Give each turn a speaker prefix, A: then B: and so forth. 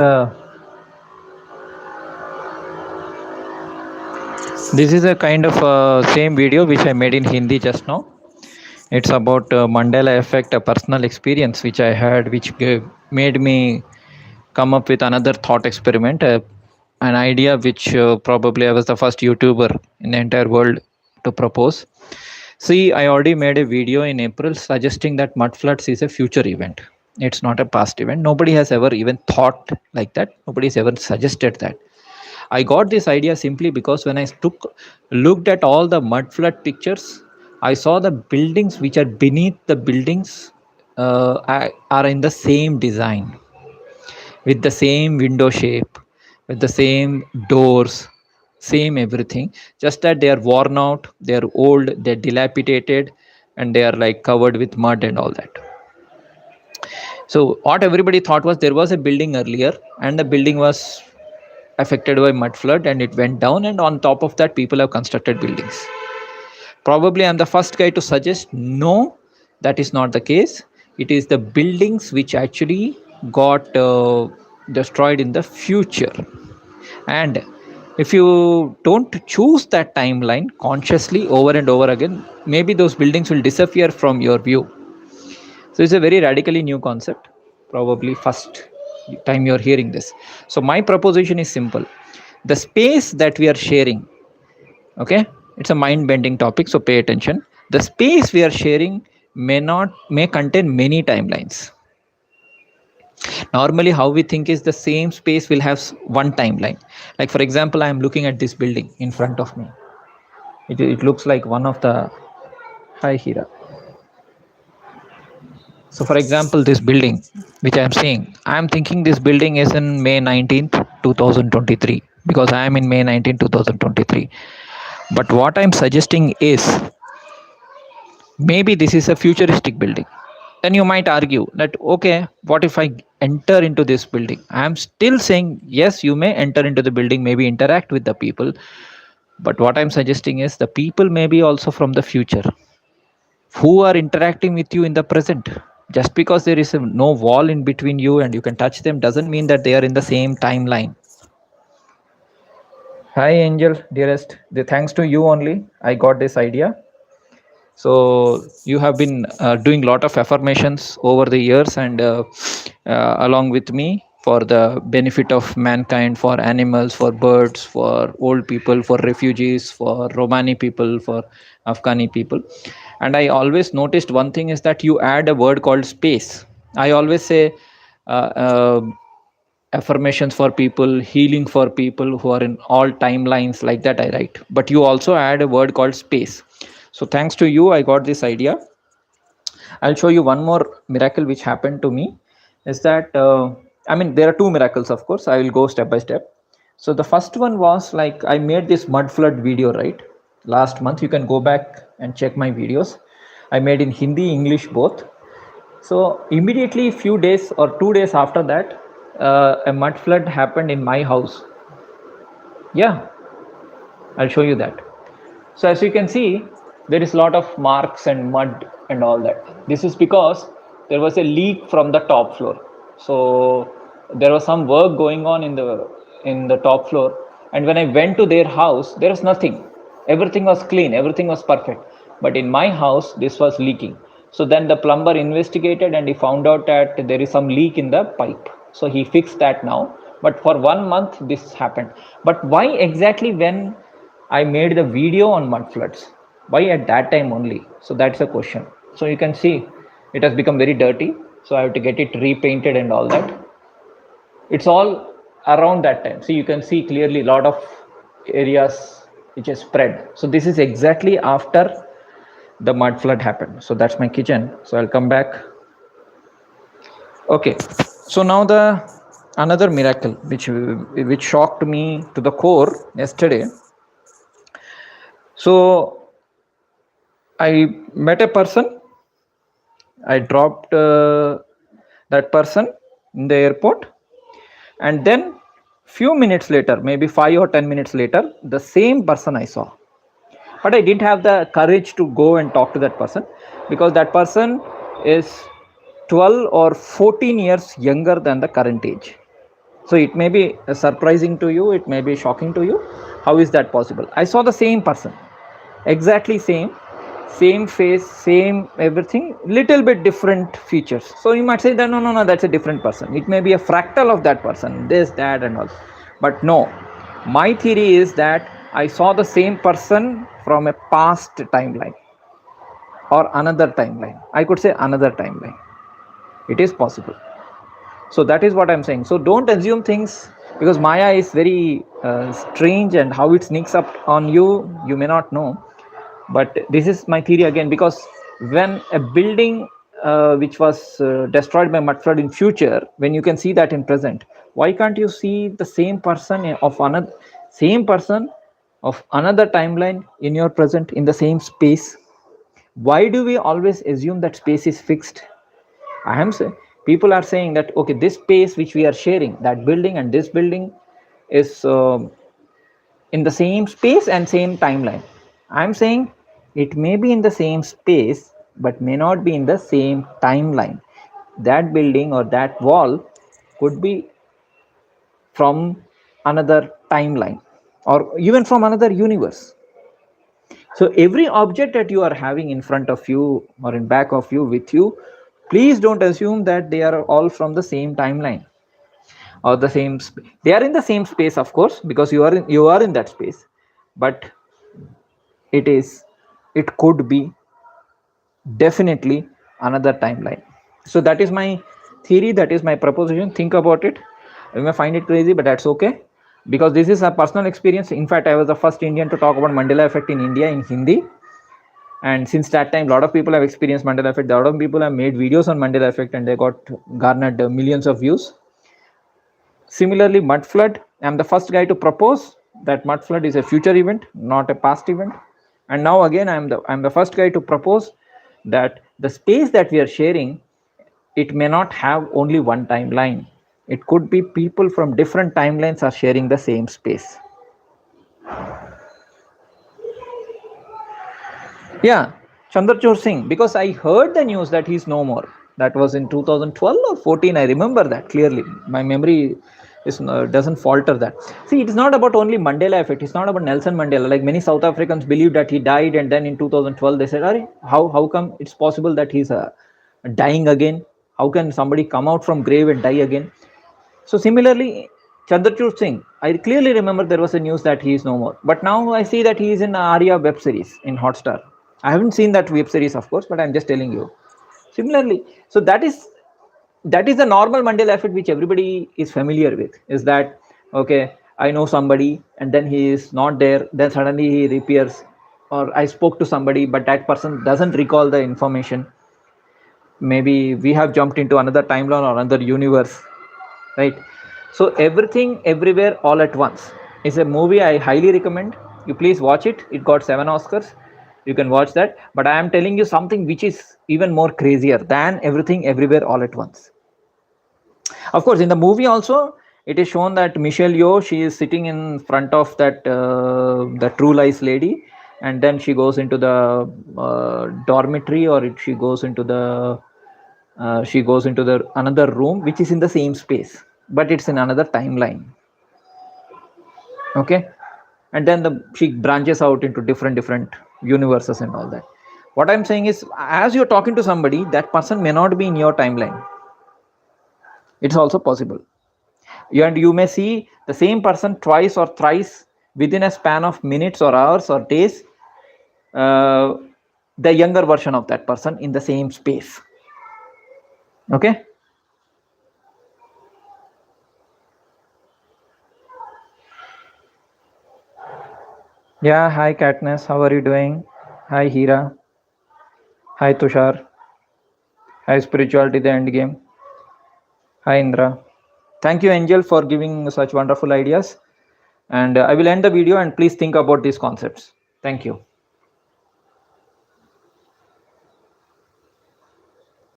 A: Uh, this is a kind of same video which I made in Hindi just now. It's about Mandela effect, a personal experience which I had, which made me come up with another thought experiment, an idea which probably I was the first YouTuber in the entire world to propose. See, I already made a video in April suggesting that mud floods is a future event. It's not a past event. Nobody has ever even thought like that. Nobody's ever suggested that. I got this idea simply because when I looked at all the mud flood pictures, I saw the buildings which are beneath the buildings are in the same design, with the same window shape, with the same doors, same everything. Just that they are worn out, they are old, they're dilapidated, and they are like covered with mud and all that. So what everybody thought was there was a building earlier, and the building was affected by mud flood and it went down, and on top of that people have constructed buildings. Probably I'm the first guy to suggest no, that is not the case. It is the buildings which actually got destroyed in the future. And if you don't choose that timeline consciously over and over again, maybe those buildings will disappear from your view. So it's a very radically new concept, probably first time you're hearing this. So my proposition is simple. The space that we are sharing, okay, it's a mind bending topic, so pay attention. The space we are sharing may contain many timelines. Normally how we think is the same space will have one timeline. Like for example, I am looking at this building in front of me. It looks like one of the, hi Hira. So for example, this building which I am seeing, I am thinking this building is in May 19th 2023, because I am in May 19th 2023. But what I'm suggesting is maybe this is a futuristic building. Then you might argue that, okay, what if I enter into this building? I am still saying yes, you may enter into the building, maybe interact with the people. But what I'm suggesting is the people may be also from the future who are interacting with you in the present. Just because there is no wall in between you and you can touch them doesn't mean that they are in the same timeline. Hi Angel, dearest, thanks to you only I got this idea. So you have been doing a lot of affirmations over the years, and along with me, for the benefit of mankind, for animals, for birds, for old people, for refugees, for Romani people, for Afghani people. And I always noticed one thing is that you add a word called space. I always say uh, uh, affirmations for people, healing for people who are in all timelines, like that I write. But you also add a word called space. So thanks to you, I got this idea. I'll show you one more miracle which happened to me. Is that I mean, there are two miracles, of course. I will go step by step. So the first one was like I made this mud flood video, right? Last month. You can go back and check my videos. I made in Hindi, English, both. So immediately, few days or 2 days after that, a mud flood happened in my house. Yeah, I'll show you that. So as you can see, there is a lot of marks and mud and all that. This is because there was a leak from the top floor. So there was some work going on in the top floor. And when I went to their house, there was nothing. Everything was clean. Everything was perfect. But in my house, this was leaking. So then the plumber investigated and he found out that there is some leak in the pipe. So he fixed that now. But for 1 month, this happened. But why exactly when I made the video on mud floods? Why at that time only? So that's a question. So you can see it has become very dirty. So I have to get it repainted and all that. It's all around that time. So you can see clearly a lot of areas which is spread. So this is exactly after the mud flood happened. So that's my kitchen. So I'll come back. Okay. So now the another miracle which shocked me to the core yesterday. So I met a person. I dropped that person in the airport, and then few minutes later, maybe 5 or 10 minutes later, the same person I saw. But I didn't have the courage to go and talk to that person, because that person is 12 or 14 years younger than the current age. So it may be surprising to you, it may be shocking to you. How is that possible? I saw the same person, exactly same face, same everything, little bit different features. So you might say that no, that's a different person. It may be a fractal of that person, this, that, and all. But no, my theory is that I saw the same person from a past timeline or another timeline. I could say another timeline. It is possible. So that is what I'm saying. So don't assume things, because Maya is very strange, and how it sneaks up on you, you may not know. But this is my theory again, because when a building which was destroyed by mud flood in future, when you can see that in present, why can't you see the same person of another timeline in your present, in the same space? Why do we always assume that space is fixed? I am saying, people are saying that okay, this space which we are sharing, that building and this building, is in the same space and same timeline. I'm saying it may be in the same space, but may not be in the same timeline. That building or that wall could be from another timeline, or even from another universe. So every object that you are having in front of you or in back of you with you, please don't assume that they are all from the same timeline or the same they are in the same space, of course, because you are in that space. But it could be definitely another timeline. So that is my theory, that is my proposition. Think about it. You may find it crazy, but that's okay, because this is a personal experience. In fact, I was the first Indian to talk about Mandela effect in India in Hindi, and since that time a lot of people have experienced Mandela effect. A lot of people have made videos on Mandela effect, and they got garnered millions of views. Similarly, mud flood, I'm the first guy to propose that mud flood is a future event, not a past event. And now again, I'm the first guy to propose that the space that we are sharing, it may not have only one timeline. It could be people from different timelines are sharing the same space. Yeah, Chandrachur Singh, because I heard the news that he's no more. That was in 2012 or 14. I remember that clearly. My memory doesn't falter that. See, it is not about only Mandela effect. It's not about Nelson Mandela. Like many South Africans believe that he died, and then in 2012 they said, "Arey, how come it's possible that he's dying again? How can somebody come out from grave and die again?" So similarly, Chandrachur Singh, I clearly remember there was a news that he is no more. But now I see that he is in Arya web series in Hotstar. I haven't seen that web series, of course, but I'm just telling you. Similarly, so that is the normal Mandela effect which everybody is familiar with. Is that okay? I know somebody, and then he is not there. Then suddenly he reappears, or I spoke to somebody, but that person doesn't recall the information. Maybe we have jumped into another timeline or another universe, right? So everything everywhere all at once is a movie I highly recommend. You please watch it. It got 7 Oscars. You can watch that. But I am telling you something which is even more crazier than everything everywhere all at once. Of course, in the movie also, it is shown that Michelle Yeoh, she is sitting in front of that the True Lies lady, and then she goes into the dormitory, or she goes into the another room which is in the same space, but it's in another timeline. Okay, and then she branches out into different universes and all that. What I'm saying is, as you're talking to somebody, that person may not be in your timeline. It's also possible. And you may see the same person twice or thrice within a span of minutes or hours or days, the younger version of that person in the same space. Okay. Yeah, hi Katniss, how are you doing? Hi Hira. Hi Tushar. Hi Spirituality the End Game. Hi Indra. Thank you Angel for giving such wonderful ideas. And I will end the video, and please think about these concepts. Thank you.